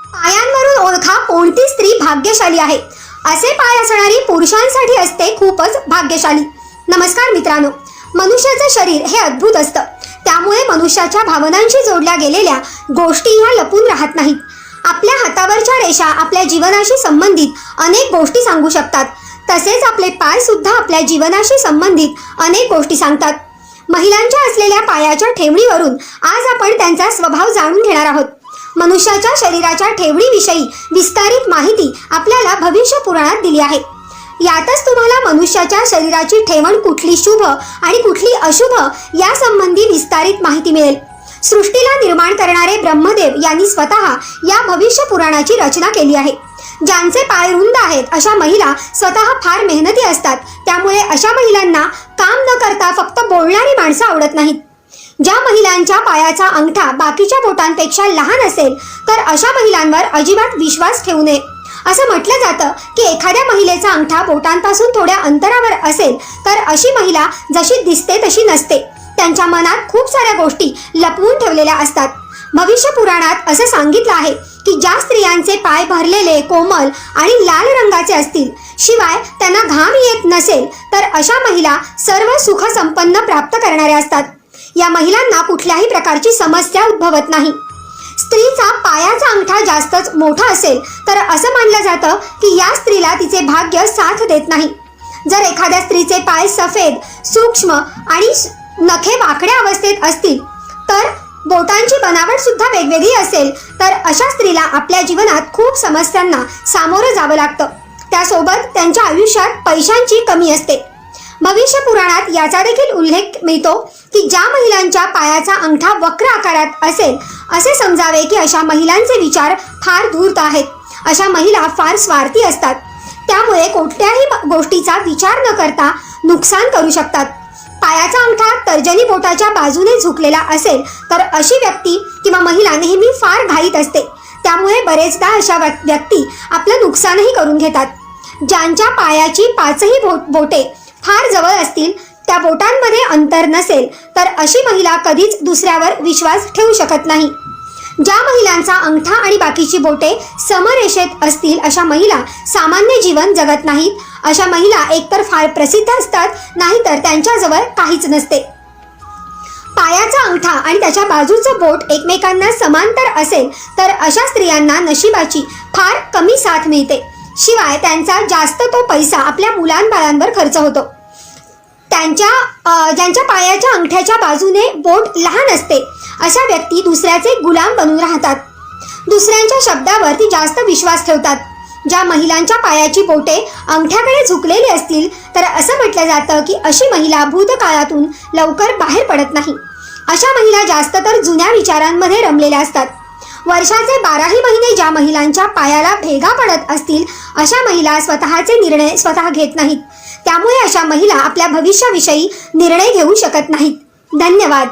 पायांवरून ओळखा कोणती स्त्री भाग्यशाली आहे. असे पाय असणारी पुरुषांसाठी असते खूपच भाग्यशाली. नमस्कार मित्रांनो, मनुष्याचे शरीर हे अद्भुत असतं. त्यामुळे मनुष्याच्या भावनांशी जोडल्या गेलेल्या गोष्टी ह्या लपून राहत नाहीत. आपल्या हातावरच्या रेषा आपल्या जीवनाशी संबंधित अनेक गोष्टी सांगू शकतात. तसेच आपले पाय सुद्धा आपल्या जीवनाशी संबंधित अनेक गोष्टी सांगतात. महिलांच्या असलेल्या पायाच्या ठेवणीवरून आज आपण त्यांचा स्वभाव जाणून घेणार आहोत. मनुष्याच्या शरीराच्या ठेवणीविषयी विस्तारित माहिती आपल्याला भविष्य पुराणात दिली आहे. यातच तुम्हाला मनुष्याच्या शरीराची ठेवण कुठली शुभ आणि कुठली अशुभ या संबंधी विस्तारित माहिती मिळेल. सृष्टीला निर्माण करणारे ब्रह्मदेव यांनी स्वतः या भविष्य पुराणाची रचना केली आहे. ज्यांचे पाय रुंद आहेत अशा महिला स्वतः फार मेहनती असतात. त्यामुळे अशा महिलांना काम न करता फक्त बोलणारी माणसं आवडत नाहीत. ज्या महिलांच्या पायाचा अंगठा बाकीच्या बोटांपेक्षा लहान असेल तर अशा महिलांवर अजिबात विश्वास ठेवू नये. असं म्हटलं जातं की एखाद्या महिलेचा अंगठा बोटांपासून थोड्या अंतरावर असेल तर अशी महिला जशी दिसते तशी नसते. त्यांच्या मनात खूप साऱ्या गोष्टी लपवून ठेवलेल्या असतात. भविष्य पुराणात असं सांगितलं आहे की ज्या स्त्रियांचे पाय भरलेले, कोमल आणि लाल रंगाचे असतील, शिवाय त्यांना घाम येत नसेल तर अशा महिला सर्व सुख संपन्न प्राप्त करणाऱ्या असतात. या महिलांना कुठल्याही प्रकारची समस्या उद्भवत नाही. स्त्रीचा पायाचा अंगठा जास्तच मोठा असेल तर असं मानलं जातं की या स्त्रीला तिचे भाग्य साथ देत नाही. जर एखाद्या स्त्रीचे पाय सफेद, सूक्ष्म आणि नखे वाकड्या अवस्थेत असतील तर बोटांची बनावट सुद्धा वेगवेगळी असेल तर अशा स्त्रीला आपल्या जीवनात खूप समस्यांना सामोरं जावं लागतं. त्यासोबत त्यांच्या आयुष्यात पैशांची कमी असते. भविष्य पुराणात याचा देखील उल्लेख मिळतो की ज्या महिलांच्या पायाचा अंगठा वक्र आकारात असेल असे समजावे की अशा महिलांचे विचार फार धूर्त आहेत. अशा महिला फार स्वार्थी असतात. त्यामुळे कोणत्याही गोष्टीचा विचार न करता नुकसान करू शकतात. पायाचा अंगठा तर्जनी बोटाच्या बाजूने झुकलेला असेल तर अशी व्यक्ती किंवा महिला नेहमी फार घाईत असते. त्यामुळे बरेचदा अशा व्यक्ती आपलं नुकसानही करून घेतात. ज्यांच्या पायाची पाचही बोटे फार जवळ असतील, त्या बोटांमध्ये अंतर नसेल तर अशी महिला कधीच दुसऱ्यावर विश्वास ठेवू शकत नाही. ज्या महिलांचा अंगठा आणि बाकीची बोटे समरेषेत असतील अशा महिला सामान्य जीवन जगत नाहीत. अशा महिला एकतर फार प्रसिद्ध असतात, नाहीतर त्यांच्याजवळ काहीच नसते. पायाचा अंगठा आणि त्याच्या बाजूचं बोट एकमेकांना समांतर असेल तर अशा स्त्रियांना नशिबाची फार कमी साथ मिळते. शिवाय त्यांचा जास्त तो पैसा आपल्या मुलांबाळांवर खर्च होतो. ज्यांच्या पायाच्या अंगठ्याच्या बाजूने बोट लहान असते अशा व्यक्ती दुसऱ्याचे गुलाम बनून राहतात. दुसऱ्यांच्या शब्दावर ती जास्त विश्वास ठेवतात. ज्या महिलांच्या पायाची बोटे अंगठ्याकडे झुकलेली असतील तर असं म्हटलं जातं की अशी महिला भूतकाळातून लवकर बाहेर पडत नाही. अशा महिला जास्त तर जुन्या विचारांमध्ये रमलेल्या असतात. वर्षाचे 12ही महिने ज्या महिलांच्या पायाला भेगा पडत असतील अशा महिला स्वतःचे निर्णय स्वतः घेत नाहीत. त्यामुळे अशा महिला आपल्या भविष्याविषयी निर्णय घेऊ शकत नाहीत. धन्यवाद.